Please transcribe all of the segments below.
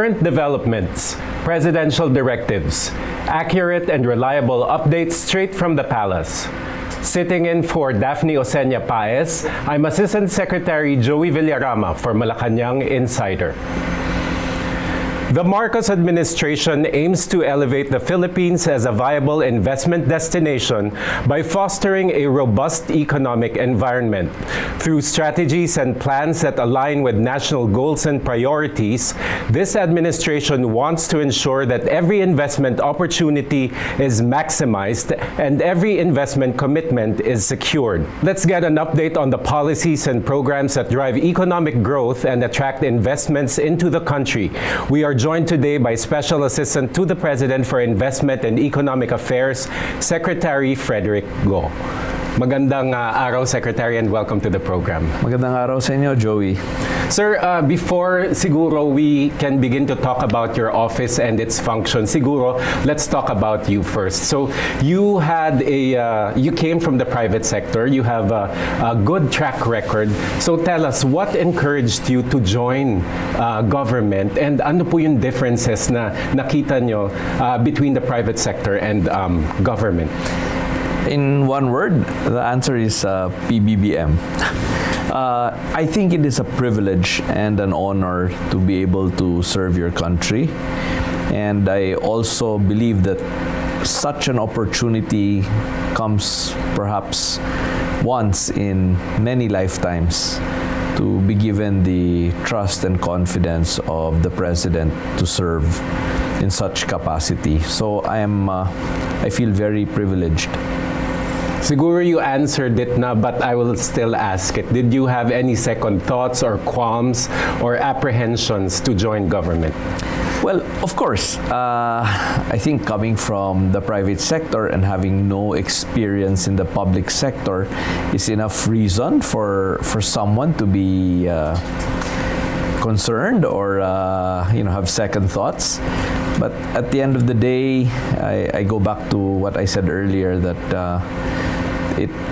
Current developments, presidential directives, accurate and reliable updates straight from the palace. Sitting in for Daphne Oseña-Paez, I'm Assistant Secretary Joey Villarama for Malacañang Insider. The Marcos administration aims to elevate the Philippines as a viable investment destination by fostering a robust economic environment. Through strategies and plans that align with national goals and priorities, this administration wants to ensure that every investment opportunity is maximized and every investment commitment is secured. Let's get an update on the policies and programs that drive economic growth and attract investments into the country. We are joined today by Special Assistant to the President for Investment and Economic Affairs, Secretary Frederick Go. Magandang araw, Secretary, and welcome to the program. Magandang araw sa inyo, Joey. Sir, before siguro we can begin to talk about your office and its function, siguro let's talk about you first. So you had you came from the private sector. You have a good track record. So tell us, what encouraged you to join government, and ano po yung differences na nakita nyo between the private sector and government? In one word, the answer is PBBM. I think it is a privilege and an honor to be able to serve your country. And I also believe that such an opportunity comes perhaps once in many lifetimes, to be given the trust and confidence of the President to serve in such capacity. So I feel very privileged. Siguro you answered it na, but I will still ask it. Did you have any second thoughts or qualms or apprehensions to join government? Well, of course. I think coming from the private sector and having no experience in the public sector is enough reason for someone to be concerned or have second thoughts. But at the end of the day, I go back to what I said earlier, that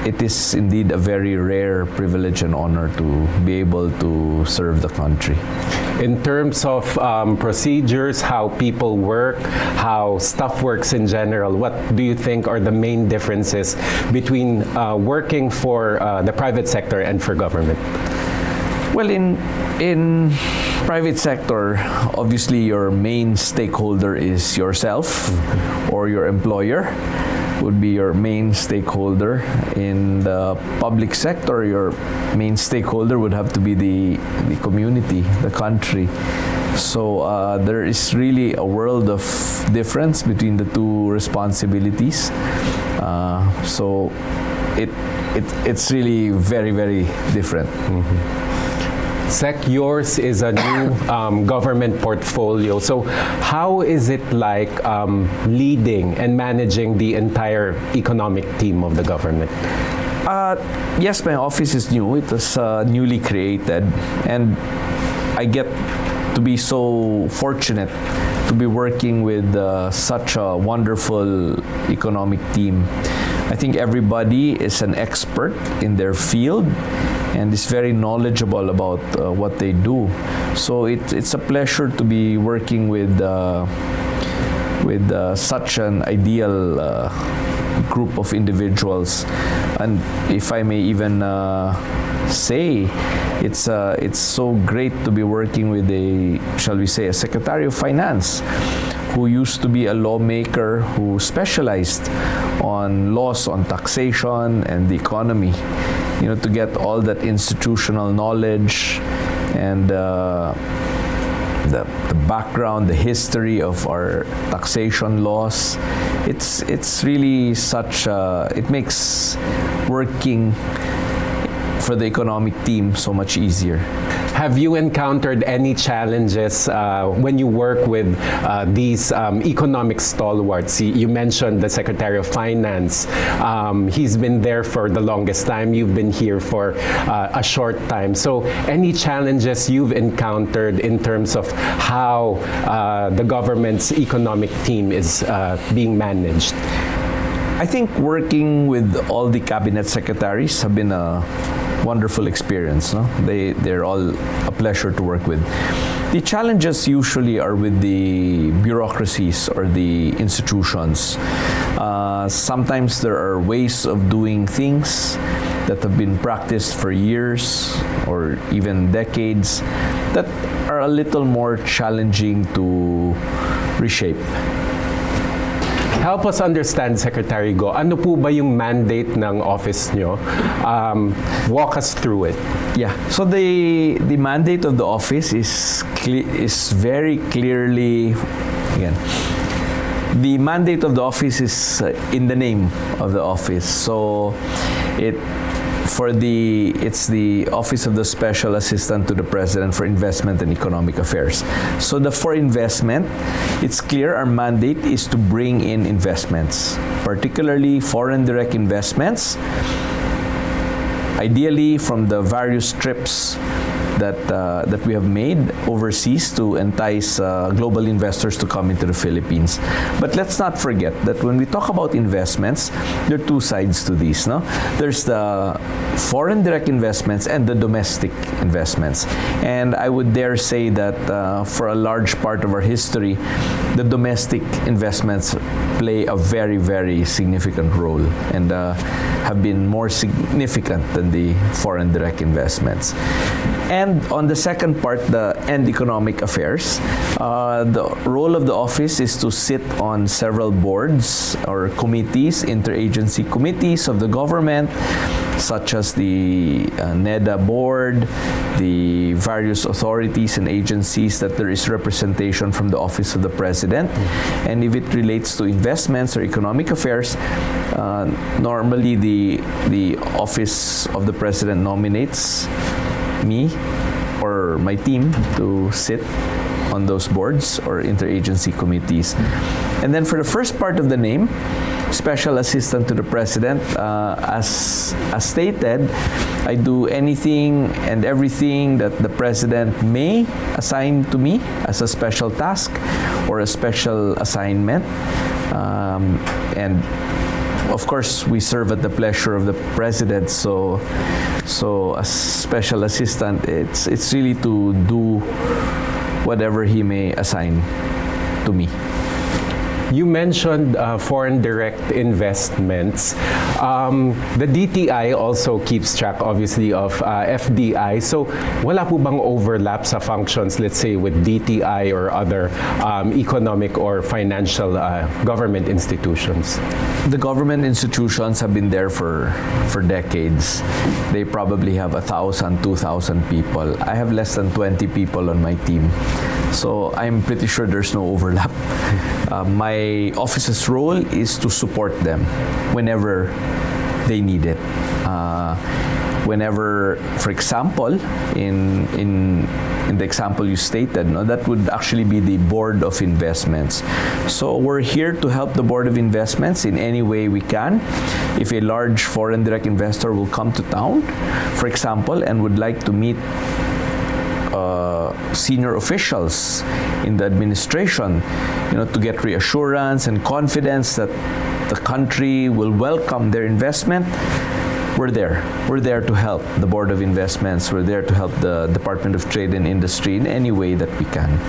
it is indeed a very rare privilege and honor to be able to serve the country. In terms of procedures, how people work, how stuff works in general, what do you think are the main differences between working for the private sector and for government? Well, in private sector, obviously your main stakeholder is yourself, or your employer would be your main stakeholder. In the public sector, your main stakeholder would have to be the community, the country. So there is really a world of difference between the two responsibilities. So it's really very, very different. Mm-hmm. Sec, yours is a new government portfolio. So how is it like leading and managing the entire economic team of the government? Yes, my office is new. It was newly created. And I get to be so fortunate to be working with such a wonderful economic team. I think everybody is an expert in their field and is very knowledgeable about what they do. So it's a pleasure to be working with such an ideal group of individuals. And if I may even say, it's so great to be working with a Secretary of Finance who used to be a lawmaker who specialized on laws on taxation and the economy. To get all that institutional knowledge and the background, the history of our taxation laws, it's really such it makes working for the economic team so much easier. Have you encountered any challenges when you work with these economic stalwarts? You mentioned the Secretary of Finance. He's been there for the longest time. You've been here for a short time. So any challenges you've encountered in terms of how the government's economic team is being managed? I think working with all the cabinet secretaries have been a wonderful experience. No? They're all a pleasure to work with. The challenges usually are with the bureaucracies or the institutions. Sometimes there are ways of doing things that have been practiced for years or even decades that are a little more challenging to reshape. Help us understand, Secretary Go, ano po ba yung mandate ng office nyo? Walk us through it. Yeah. So the mandate of the office is very clearly, again, the mandate of the office is in the name of the office. So it's the Office of the Special Assistant to the President for Investment and Economic Affairs. So for investment, it's clear our mandate is to bring in investments, particularly foreign direct investments, ideally from the various trips that we have made overseas to entice global investors to come into the Philippines. But let's not forget that when we talk about investments, there are two sides to these. No? There's the foreign direct investments and the domestic investments. And I would dare say that for a large part of our history, the domestic investments play a very, very significant role and have been more significant than the foreign direct investments. And on the second part, the economic affairs, the role of the office is to sit on several boards or committees, interagency committees of the government, such as the NEDA board, the various authorities and agencies that there is representation from the Office of the President. And if it relates to investments or economic affairs, normally the Office of the President nominates me or my team to sit on those boards or interagency committees. And then for the first part of the name, Special Assistant to the President, as stated, I do anything and everything that the President may assign to me as a special task or a special assignment. And of course, we serve at the pleasure of the President, so as special assistant, it's really to do whatever he may assign to me. You mentioned foreign direct investments. The DTI also keeps track, obviously, of FDI. So wala po bang overlap sa functions, let's say, with DTI or other economic or financial government institutions? The government institutions have been there for decades. They probably have 1,000, 2,000 people. I have less than 20 people on my team. So I'm pretty sure there's no overlap. My office's role is to support them whenever they need it. Whenever, for example, in the example you stated, no, that would actually be the Board of Investments. So we're here to help the Board of Investments in any way we can. If a large foreign direct investor will come to town, for example, and would like to meet senior officials in the administration, to get reassurance and confidence that the country will welcome their investment, we're there. We're there to help the Board of Investments. We're there to help the Department of Trade and Industry in any way that we can.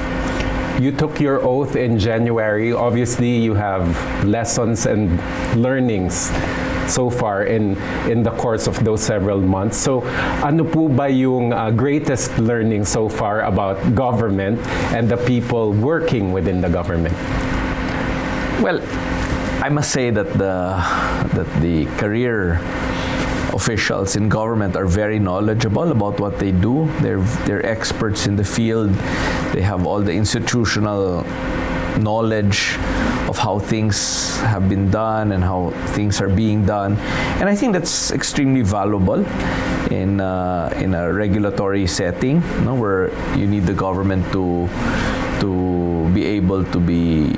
You took your oath in January. Obviously, you have lessons and learnings so far in the course of those several months. So, ano po ba yung greatest learning so far about government and the people working within the government? Well, I must say that the career officials in government are very knowledgeable about what they do. They're experts in the field. They have all the institutional knowledge of how things have been done and how things are being done. And I think that's extremely valuable in a regulatory setting, where you need the government to be able to be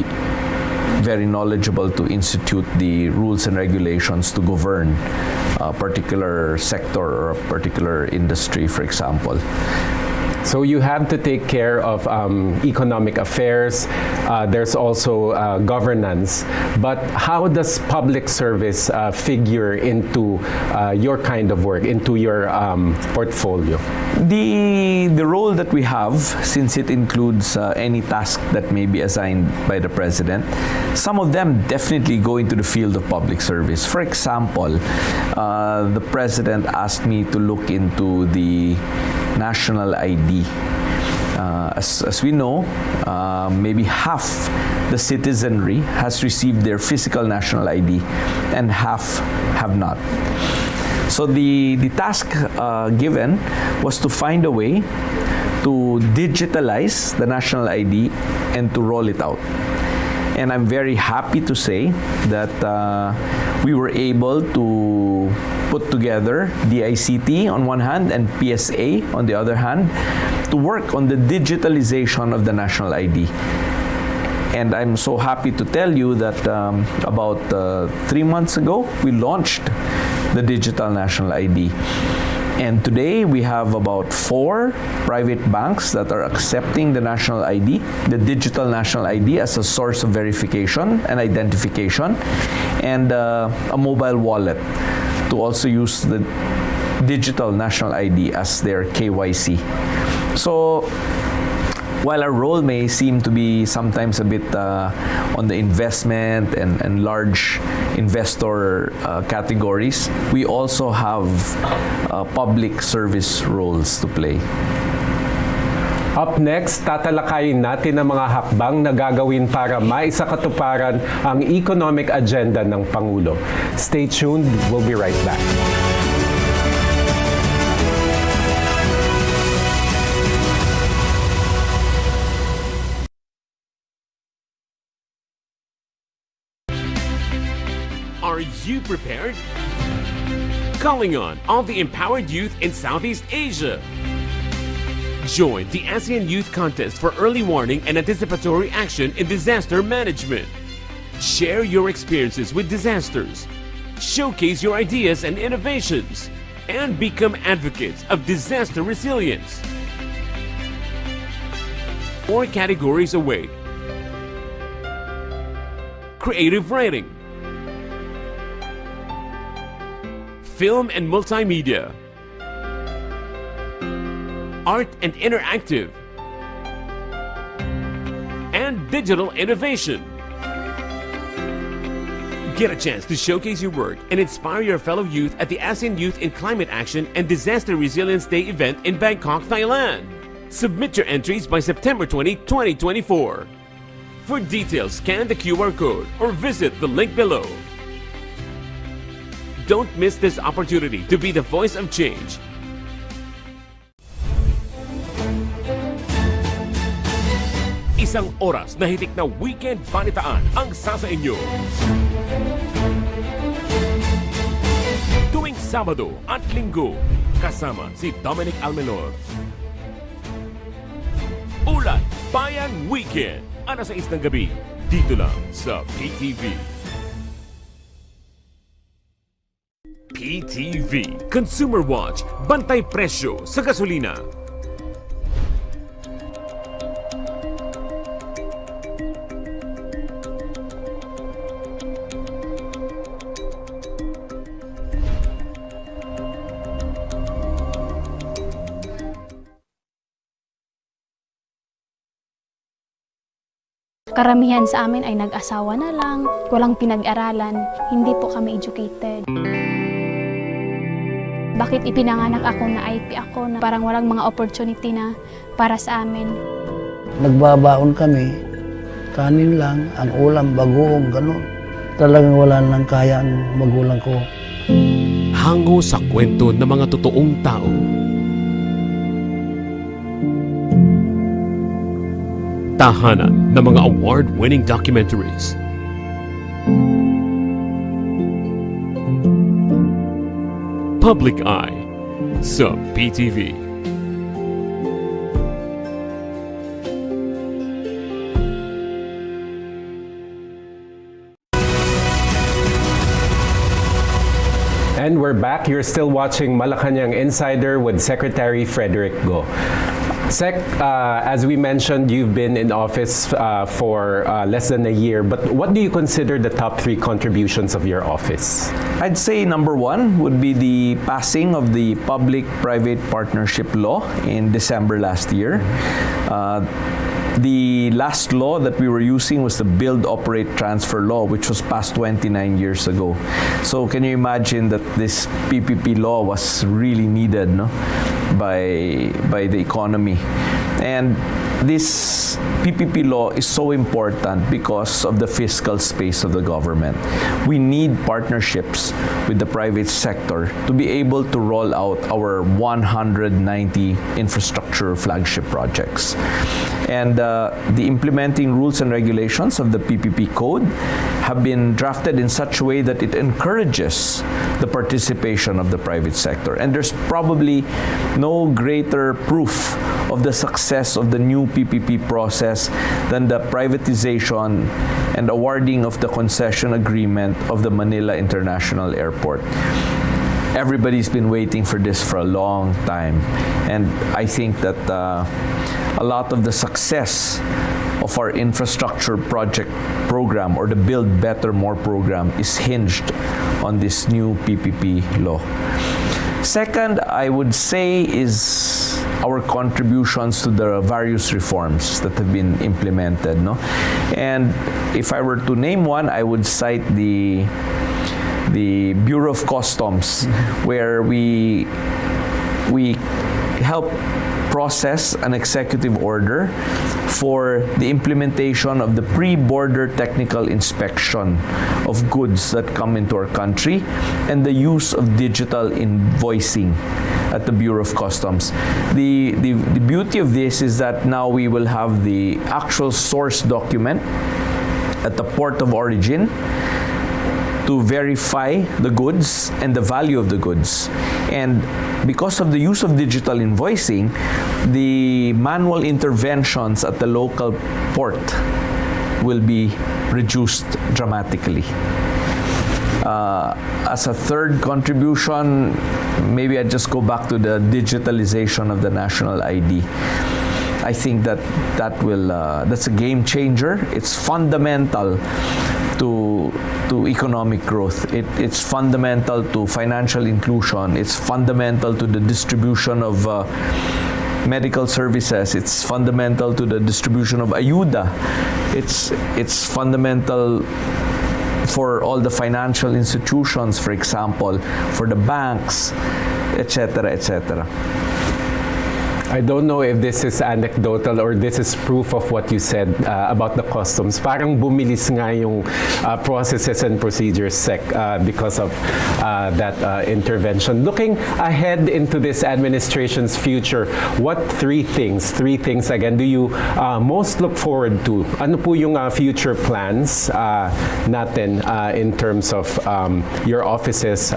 very knowledgeable to institute the rules and regulations to govern a particular sector or a particular industry, for example. So you have to take care of economic affairs. There's also governance. But how does public service figure into your kind of work, into your portfolio? The role that we have, since it includes any task that may be assigned by the President, some of them definitely go into the field of public service. For example, the President asked me to look into the national ID. As we know, maybe half the citizenry has received their physical national ID and half have not. So the task given was to find a way to digitalize the national ID and to roll it out. And I'm very happy to say that we were able to put together DICT on one hand and PSA on the other hand to work on the digitalization of the national ID. And I'm so happy to tell you that about 3 months ago, we launched the digital national ID. And today we have about 4 private banks that are accepting the national ID, the digital national ID, as a source of verification and identification, and a mobile wallet to also use the digital national ID as their KYC. So while our role may seem to be sometimes a bit on the investment and large investor categories, we also have public service roles to play. Up next, tatalakayin natin ang mga hakbang na gagawin para maisakatuparan ang economic agenda ng Pangulo. Stay tuned, we'll be right back. Are you prepared? Calling on all the empowered youth in Southeast Asia. Join the ASEAN Youth Contest for early warning and anticipatory action in disaster management. Share your experiences with disasters. Showcase your ideas and innovations. And become advocates of disaster resilience. 4 categories await. Creative writing, film and multimedia, art and interactive, and digital innovation. Get a chance to showcase your work and inspire your fellow youth at the ASEAN Youth in Climate Action and Disaster Resilience Day event in Bangkok, Thailand. Submit your entries by September 20, 2024. For details, scan the QR code or visit the link below. Don't miss this opportunity to be the voice of change. Isang oras na hitik na weekend balitaan ang sasa inyo. Tuwing Sabado at Linggo, kasama si Dominic Almenor. Ulat Bayan Weekend, alas 6 ng gabi, dito lang sa PTV. PTV Consumer Watch, bantay presyo sa gasolina. Karamihan sa amin ay nag-asawa na lang, walang pinag-aralan, hindi po kami educated. Bakit ipinanganak ako na IP ako na parang walang mga opportunity na para sa amin? Nagbabaon kami, kanin lang, ang ulam, bagoong, gano'n. Talagang wala nang kaya ang magulang ko. Hango sa kwento ng mga totoong tao. Tahanan ng mga award-winning documentaries. Public Eye sa PTV. And we're back. You're still watching Malacañang Insider with Secretary Frederick Go. Sec, as we mentioned, you've been in office for less than a year, but what do you consider the top 3 contributions of your office? I'd say number 1 would be the passing of the Public-Private Partnership Law in December last year. The last law that we were using was the Build, Operate, Transfer Law, which was passed 29 years ago. So can you imagine that this PPP law was really needed, no, by the economy? And this PPP law is so important because of the fiscal space of the government. We need partnerships with the private sector to be able to roll out our 190 infrastructure flagship projects. And the implementing rules and regulations of the PPP code have been drafted in such a way that it encourages the participation of the private sector. And there's probably no greater proof of the success of the new PPP process than the privatization and awarding of the concession agreement of the Manila International Airport. Everybody's been waiting for this for a long time, and I think that a lot of the success of our infrastructure project program, or the Build Better More program, is hinged on this new PPP law. Second, I would say, is our contributions to the various reforms that have been implemented, no? And if I were to name one, I would cite the Bureau of Customs, where we help process an executive order for the implementation of the pre-border technical inspection of goods that come into our country and the use of digital invoicing at the Bureau of Customs. The beauty of this is that now we will have the actual source document at the port of origin to verify the goods and the value of the goods. And because of the use of digital invoicing, the manual interventions at the local port will be reduced dramatically. As a third contribution, maybe I just go back to the digitalization of the national ID. I think that's a game changer. It's fundamental to economic growth. It's fundamental to financial inclusion. It's fundamental to the distribution of medical services. It's fundamental to the distribution of ayuda. It's fundamental for all the financial institutions, for example, for the banks, etc., etc. I don't know if this is anecdotal or this is proof of what you said about the customs. Parang bumilis nga yung processes and procedures, Sec, because of that intervention. Looking ahead into this administration's future, what three things again do you most look forward to? Ano po yung future plans natin in terms of your office's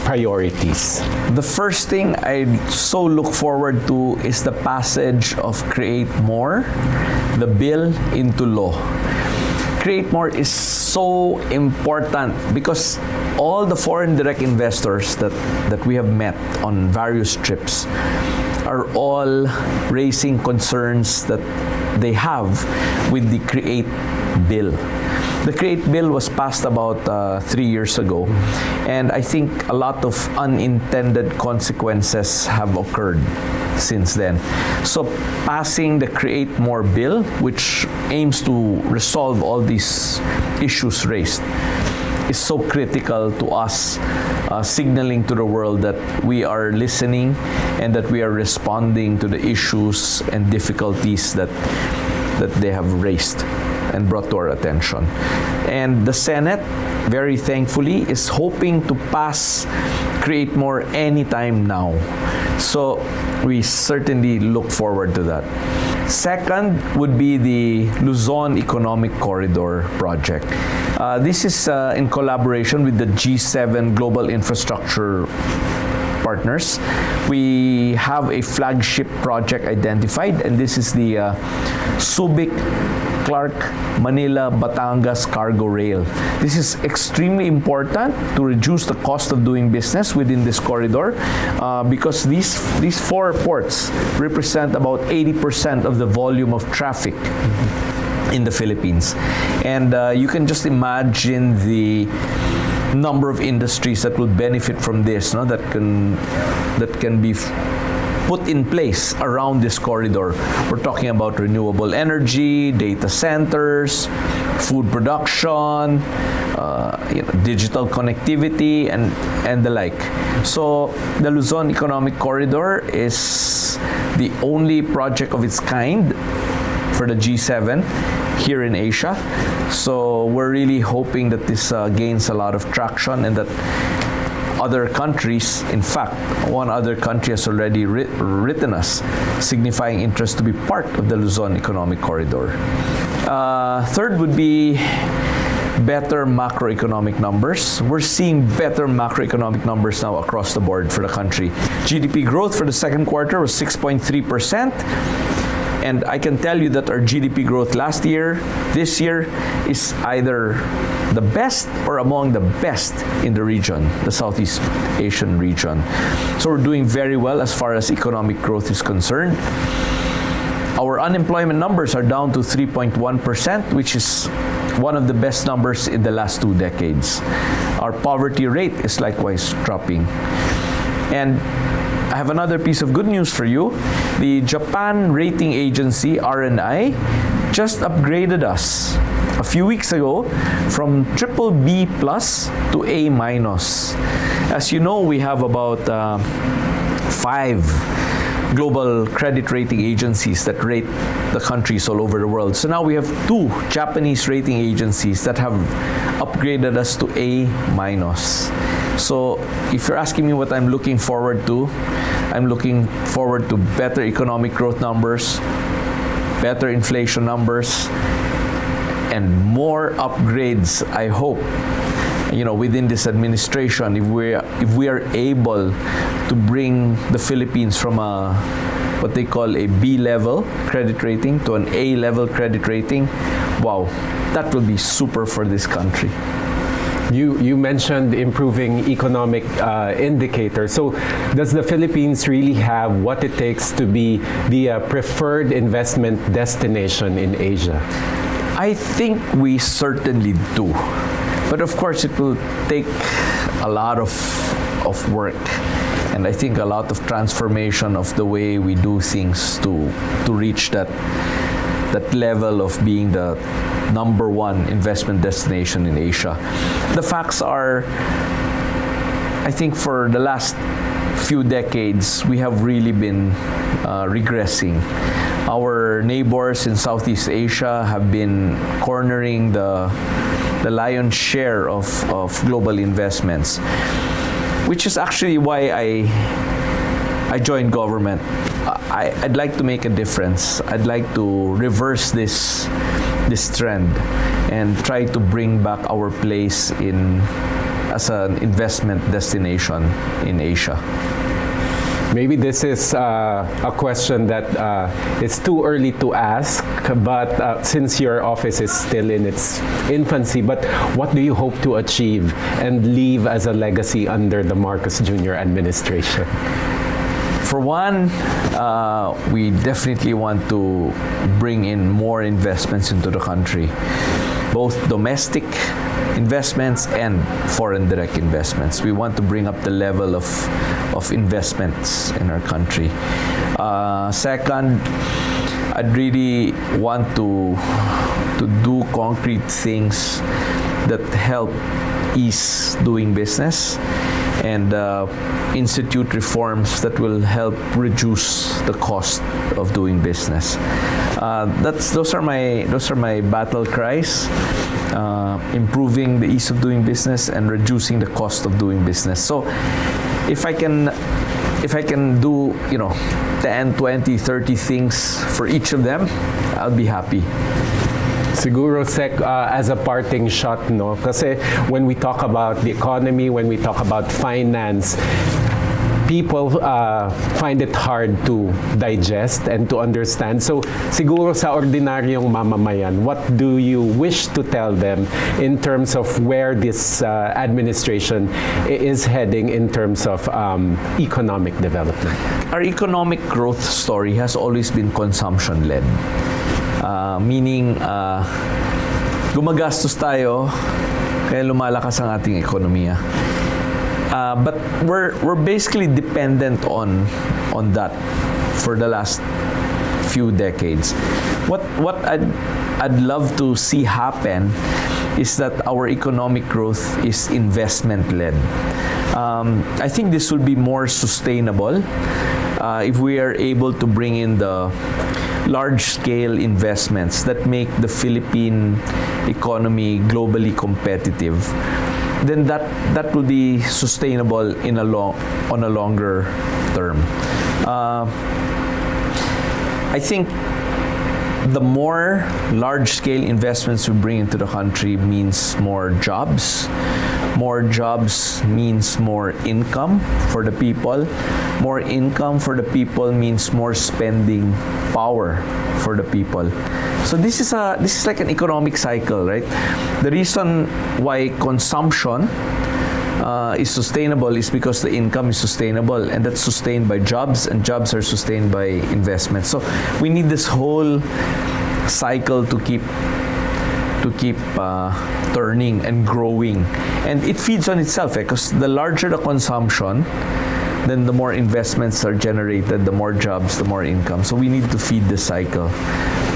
priorities? The first thing I so look forward to is the passage of Create More, the bill, into law. Create More is so important because all the foreign direct investors that we have met on various trips are all raising concerns that they have with the Create Bill. The Create Bill was passed about 3 years ago, and I think a lot of unintended consequences have occurred since then. So passing the Create More Bill, which aims to resolve all these issues raised, is so critical to us, signaling to the world that we are listening and that we are responding to the issues and difficulties that they have raised and brought to our attention. And the Senate, very thankfully, is hoping to pass Create More anytime now. So we certainly look forward to that. Second would be the Luzon Economic Corridor project. This is in collaboration with the G7 Global Infrastructure partners. We have a flagship project identified, and this is the Subic Clark, Manila, Batangas Cargo Rail. This is extremely important to reduce the cost of doing business within this corridor because these four ports represent about 80% of the volume of traffic in the Philippines. And you can just imagine the number of industries that will benefit from this, no? that can be put in place around this corridor. We're talking about renewable energy, data centers, food production, digital connectivity, and the like. So the Luzon Economic Corridor is the only project of its kind for the G7 here in Asia. So we're really hoping that this gains a lot of traction and that other countries, in fact, one other country has already written us signifying interest to be part of the Luzon Economic Corridor. Third would be better macroeconomic numbers. We're seeing better macroeconomic numbers now across the board for the country. GDP growth for the second quarter was 6.3%. And I can tell you that our GDP growth last year, this year, is either the best or among the best in the region, the Southeast Asian region. So we're doing very well as far as economic growth is concerned. Our unemployment numbers are down to 3.1%, which is one of the best numbers in the last 2 decades. Our poverty rate is likewise dropping. And I have another piece of good news for you. The Japan rating agency, RNI, just upgraded us a few weeks ago from BBB plus to A minus. As you know, we have about 5 global credit rating agencies that rate the countries all over the world. So now we have 2 Japanese rating agencies that have upgraded us to A minus. So if you're asking me what I'm looking forward to, I'm looking forward to better economic growth numbers, better inflation numbers, and more upgrades, I hope, within this administration, if we are able to bring the Philippines from what they call a B-level credit rating to an A-level credit rating, wow, that will be super for this country. You mentioned improving economic indicators. So does the Philippines really have what it takes to be the preferred investment destination in Asia? I think we certainly do. But of course, it will take a lot of work. And I think a lot of transformation of the way we do things to reach that level of being the #1 investment destination in Asia. The facts are, I think for the last few decades, we have really been regressing. Our neighbors in Southeast Asia have been cornering the lion's share of global investments, which is actually why I joined government. I'd like to make a difference. I'd like to reverse this trend and try to bring back our place as an investment destination in Asia. Maybe this is a question that it's too early to ask, but since your office is still in its infancy, but what do you hope to achieve and leave as a legacy under the Marcos Jr. administration? For one, we definitely want to bring in more investments into the country, both domestic investments and foreign direct investments. We want to bring up the level of investments in our country. Second, I'd really want to do concrete things that help ease doing business and institute reforms that will help reduce the cost of doing business. Those are my battle cries. Improving the ease of doing business and reducing the cost of doing business. So if I can do 10, 20, 30 things for each of them, I'll be happy. Siguro, Sec, as a parting shot, no? Kasi when we talk about the economy, when we talk about finance, people find it hard to digest and to understand. So siguro sa ordinaryong mamamayan, what do you wish to tell them in terms of where this administration is heading in terms of economic development? Our economic growth story has always been consumption-led. Meaning, gumagastos tayo, kaya lumalakas ang ating ekonomiya. But we're basically dependent on that for the last few decades. What I'd love to see happen is that our economic growth is investment-led. I think this will be more sustainable if we are able to bring in the large-scale investments that make the Philippine economy globally competitive. Then that will be sustainable on a longer term. I think the more large-scale investments we bring into the country means more jobs. More jobs means more income for the people. More income for the people means more spending power for the people. So this is like an economic cycle, right? The reason why consumption is sustainable is because the income is sustainable, and that's sustained by jobs, and jobs are sustained by investment. So we need this whole cycle to keep turning and growing, and it feeds on itself, because the larger the consumption, then the more investments are generated, the more jobs, the more income. So we need to feed the cycle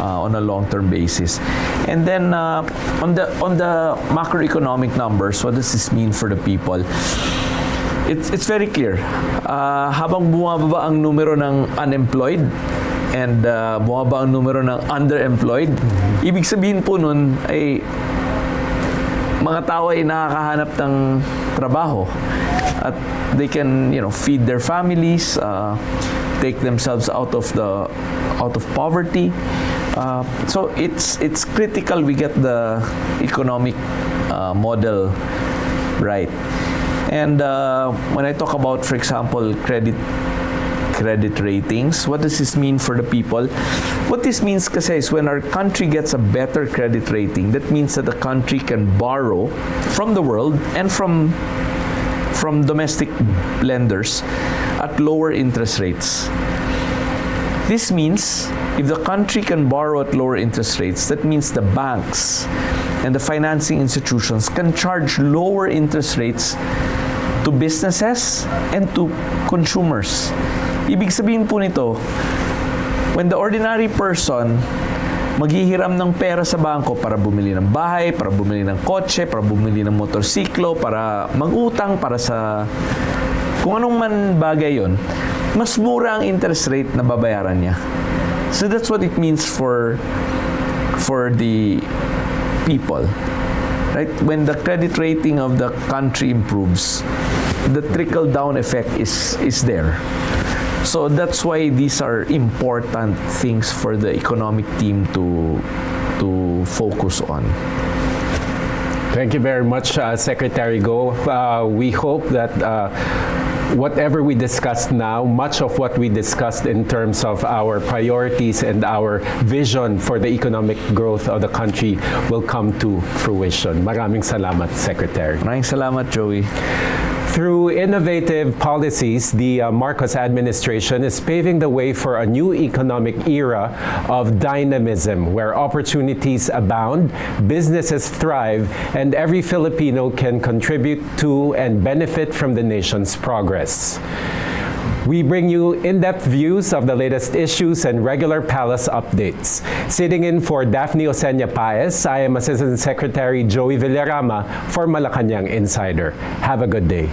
on a long-term basis. And then on the macroeconomic numbers, what does this mean for the people? It's very clear. Habang bumababa ang numero ng unemployed and bumaba ang numero ng underemployed, ibig sabihin po nun ay mga tao ay nakakahanap ng trabaho at they can, feed their families, take themselves out of poverty. So it's critical we get the economic model right. And when I talk about, for example, credit ratings, what does this mean for the people? What this means kasi is when our country gets a better credit rating, that means that the country can borrow from the world and from domestic lenders at lower interest rates. This means if the country can borrow at lower interest rates, that means the banks and the financing institutions can charge lower interest rates to businesses and to consumers. Ibig sabihin po nito, when the ordinary person maghihiram ng pera sa bangko para bumili ng bahay, para bumili ng kotse, para bumili ng motorsiklo, para mag-utang, para sa kung anong man bagay yon, mas mura ang interest rate na babayaran niya. So that's what it means for the people. Right? When the credit rating of the country improves, the trickle-down effect is there. So that's why these are important things for the economic team to focus on. Thank you very much, Secretary Go. We hope that whatever we discussed now, much of what we discussed in terms of our priorities and our vision for the economic growth of the country will come to fruition. Maraming salamat, Secretary. Maraming salamat, Joey. Through innovative policies, the Marcos administration is paving the way for a new economic era of dynamism where opportunities abound, businesses thrive, and every Filipino can contribute to and benefit from the nation's progress. We bring you in-depth views of the latest issues and regular palace updates. Sitting in for Daphne Oseña-Paez, I am Assistant Secretary Joey Villarama for Malacañang Insider. Have a good day.